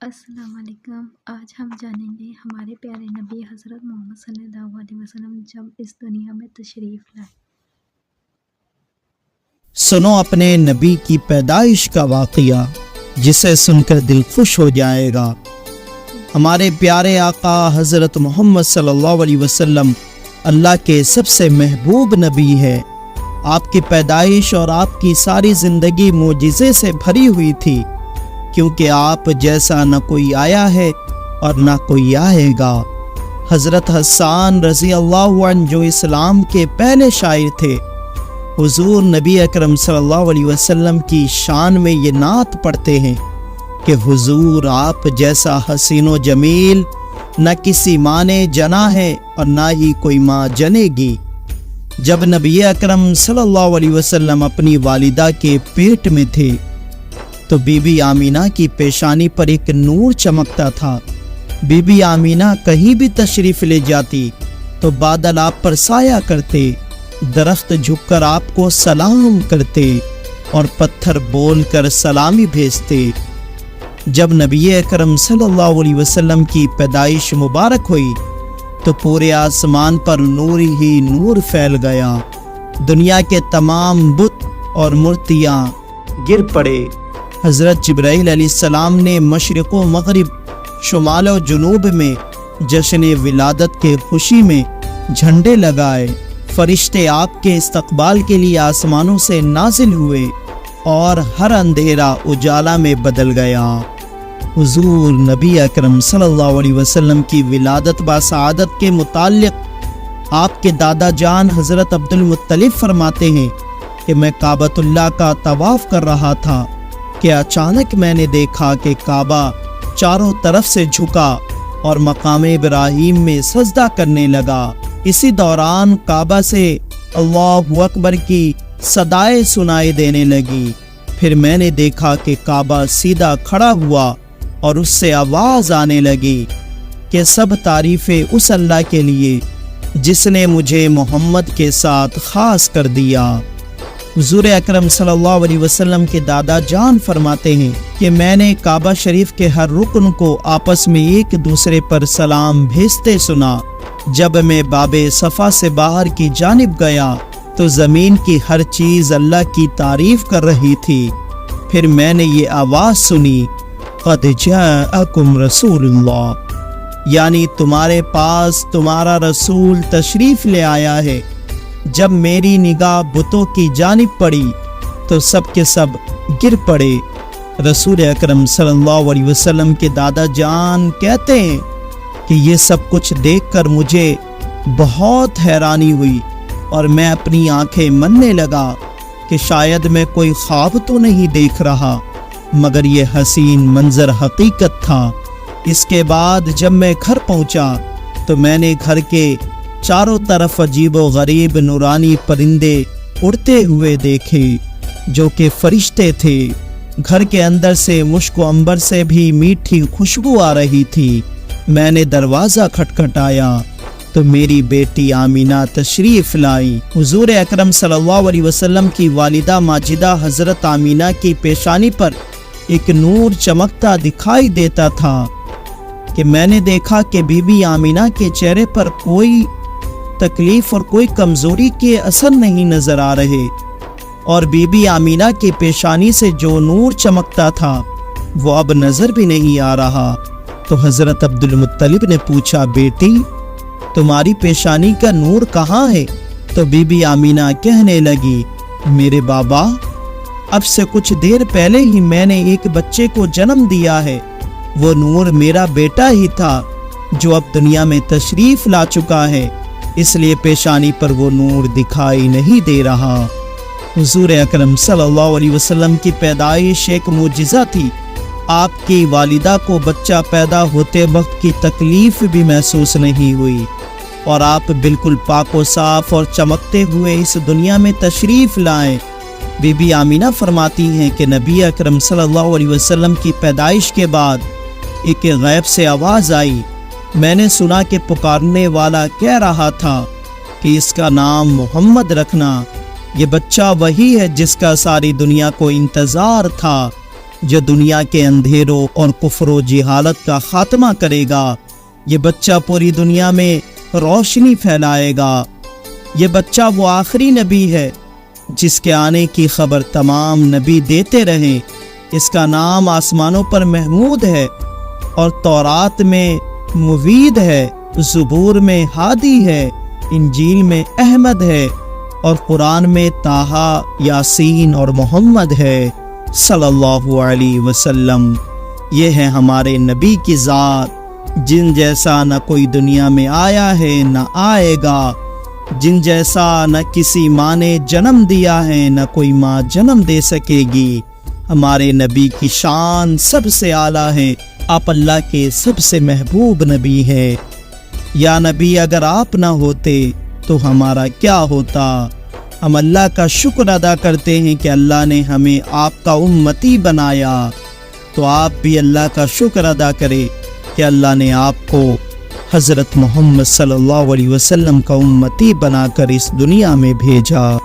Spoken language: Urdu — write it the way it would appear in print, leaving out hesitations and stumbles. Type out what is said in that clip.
السلام علیکم۔ آج ہم جانیں گے ہمارے پیارے نبی حضرت محمد صلی اللہ علیہ وسلم جب اس دنیا میں تشریف لائے۔ سنو اپنے نبی کی پیدائش کا واقعہ، جسے سن کر دل خوش ہو جائے گا۔ ہمارے پیارے آقا حضرت محمد صلی اللہ علیہ وسلم اللہ کے سب سے محبوب نبی ہے۔ آپ کی پیدائش اور آپ کی ساری زندگی معجزے سے بھری ہوئی تھی، کیونکہ آپ جیسا نہ کوئی آیا ہے اور نہ کوئی آئے گا۔ حضرت حسان رضی اللہ عنہ جو اسلام کے پہلے شاعر تھے، حضور نبی اکرم صلی اللہ علیہ وسلم کی شان میں یہ نعت پڑھتے ہیں کہ حضور آپ جیسا حسین و جمیل نہ کسی ماں نے جنا ہے اور نہ ہی کوئی ماں جنے گی۔ جب نبی اکرم صلی اللہ علیہ وسلم اپنی والدہ کے پیٹ میں تھے تو بی بی آمینہ کی پیشانی پر ایک نور چمکتا تھا۔ بی بی آمینہ کہیں بھی تشریف لے جاتی تو بادل آپ پر سایہ کرتے، درخت جھک کر آپ کو سلام کرتے اور پتھر بول کر سلامی بھیجتے۔ جب نبی اکرم صلی اللہ علیہ وسلم کی پیدائش مبارک ہوئی تو پورے آسمان پر نور ہی نور پھیل گیا۔ دنیا کے تمام بت اور مورتیاں گر پڑے۔ حضرت جبرائیل علیہ السلام نے مشرق و مغرب، شمال و جنوب میں جشن ولادت کے خوشی میں جھنڈے لگائے۔ فرشتے آپ کے استقبال کے لیے آسمانوں سے نازل ہوئے اور ہر اندھیرا اجالا میں بدل گیا۔ حضور نبی اکرم صلی اللہ علیہ وسلم کی ولادت بسعادت کے متعلق آپ کے دادا جان حضرت عبد المطلب فرماتے ہیں کہ میں کعبۃ اللہ کا طواف کر رہا تھا کہ اچانک میں نے دیکھا کہ کعبہ چاروں طرف سے جھکا اور مقام ابراہیم میں سجدہ کرنے لگا۔ اسی دوران کعبہ سے اللہ اکبر کی صدائیں سنائی دینے لگی۔ پھر میں نے دیکھا کہ کعبہ سیدھا کھڑا ہوا اور اس سے آواز آنے لگی کہ سب تعریفیں اس اللہ کے لیے جس نے مجھے محمد کے ساتھ خاص کر دیا۔ حضور اکرم صلی اللہ علیہ وسلم کے دادا جان فرماتے ہیں کہ میں نے کعبہ شریف کے ہر رکن کو آپس میں ایک دوسرے پر سلام بھیجتے سنا۔ جب میں باب صفا سے باہر کی جانب گیا تو زمین کی ہر چیز اللہ کی تعریف کر رہی تھی۔ پھر میں نے یہ آواز سنی، قد جاءکم رسول اللہ، یعنی تمہارے پاس تمہارا رسول تشریف لے آیا ہے۔ جب میری نگاہ بتوں کی جانب پڑی تو سب کے سب گر پڑے۔ رسول اکرم صلی اللہ علیہ وسلم کے دادا جان کہتے ہیں کہ یہ سب کچھ دیکھ کر مجھے بہت حیرانی ہوئی اور میں اپنی آنکھیں مننے لگا کہ شاید میں کوئی خواب تو نہیں دیکھ رہا، مگر یہ حسین منظر حقیقت تھا۔ اس کے بعد جب میں گھر پہنچا تو میں نے گھر کے چاروں طرف عجیب و غریب نورانی پرندے اڑتے ہوئے دیکھے جو کہ فرشتے تھے۔ گھر کے اندر سے مشک و عنبر سے بھی میٹھی خوشبو آ رہی تھی۔ میں نے دروازہ کھٹکھٹایا تو میری بیٹی آمینہ تشریف لائی۔ حضور اکرم صلی اللہ علیہ وسلم کی والدہ ماجدہ حضرت آمینہ کی پیشانی پر ایک نور چمکتا دکھائی دیتا تھا کہ میں نے دیکھا کہ بی بی آمینہ کے چہرے پر کوئی تکلیف اور کوئی کمزوری کے اثر نہیں نظر آ رہے، اور بی بی آمینہ کی پیشانی سے جو نور چمکتا تھا وہ اب نظر بھی نہیں آ رہا۔ تو حضرت عبد المطلب نے پوچھا، بیٹی تمہاری پیشانی کا نور کہاں ہے؟ تو بی بی آمینہ کہنے لگی، میرے بابا اب سے کچھ دیر پہلے ہی میں نے ایک بچے کو جنم دیا ہے، وہ نور میرا بیٹا ہی تھا جو اب دنیا میں تشریف لا چکا ہے، اس لیے پیشانی پر وہ نور دکھائی نہیں دے رہا۔ حضور اکرم صلی اللہ علیہ وسلم کی پیدائش ایک معجزہ تھی۔ آپ کی والدہ کو بچہ پیدا ہوتے وقت کی تکلیف بھی محسوس نہیں ہوئی اور آپ بالکل پاک و صاف اور چمکتے ہوئے اس دنیا میں تشریف لائے۔ بی بی آمینہ فرماتی ہیں کہ نبی اکرم صلی اللہ علیہ وسلم کی پیدائش کے بعد ایک غیب سے آواز آئی۔ میں نے سنا کہ پکارنے والا کہہ رہا تھا کہ اس کا نام محمد رکھنا، یہ بچہ وہی ہے جس کا ساری دنیا کو انتظار تھا۔ جو دنیا کے اندھیروں اور کفر و جہالت کا خاتمہ کرے گا۔ یہ بچہ پوری دنیا میں روشنی پھیلائے گا۔ یہ بچہ وہ آخری نبی ہے جس کے آنے کی خبر تمام نبی دیتے رہے۔ اس کا نام آسمانوں پر محمود ہے اور تورات میں موید ہے، زبور میں ہادی ہے، انجیل میں احمد ہے اور قرآن میں طٰہٰ، یاسین اور محمد ہے صلی اللہ علیہ وسلم۔ یہ ہے ہمارے نبی کی ذات، جن جیسا نہ کوئی دنیا میں آیا ہے نہ آئے گا، جن جیسا نہ کسی ماں نے جنم دیا ہے نہ کوئی ماں جنم دے سکے گی۔ ہمارے نبی کی شان سب سے اعلیٰ ہے، آپ اللہ کے سب سے محبوب نبی ہے۔ یا نبی اگر آپ نہ ہوتے تو ہمارا کیا ہوتا؟ ہم اللہ کا شکر ادا کرتے ہیں کہ اللہ نے ہمیں آپ کا امتی بنایا، تو آپ بھی اللہ کا شکر ادا کریں کہ اللہ نے آپ کو حضرت محمد صلی اللہ علیہ وسلم کا امتی بنا کر اس دنیا میں بھیجا۔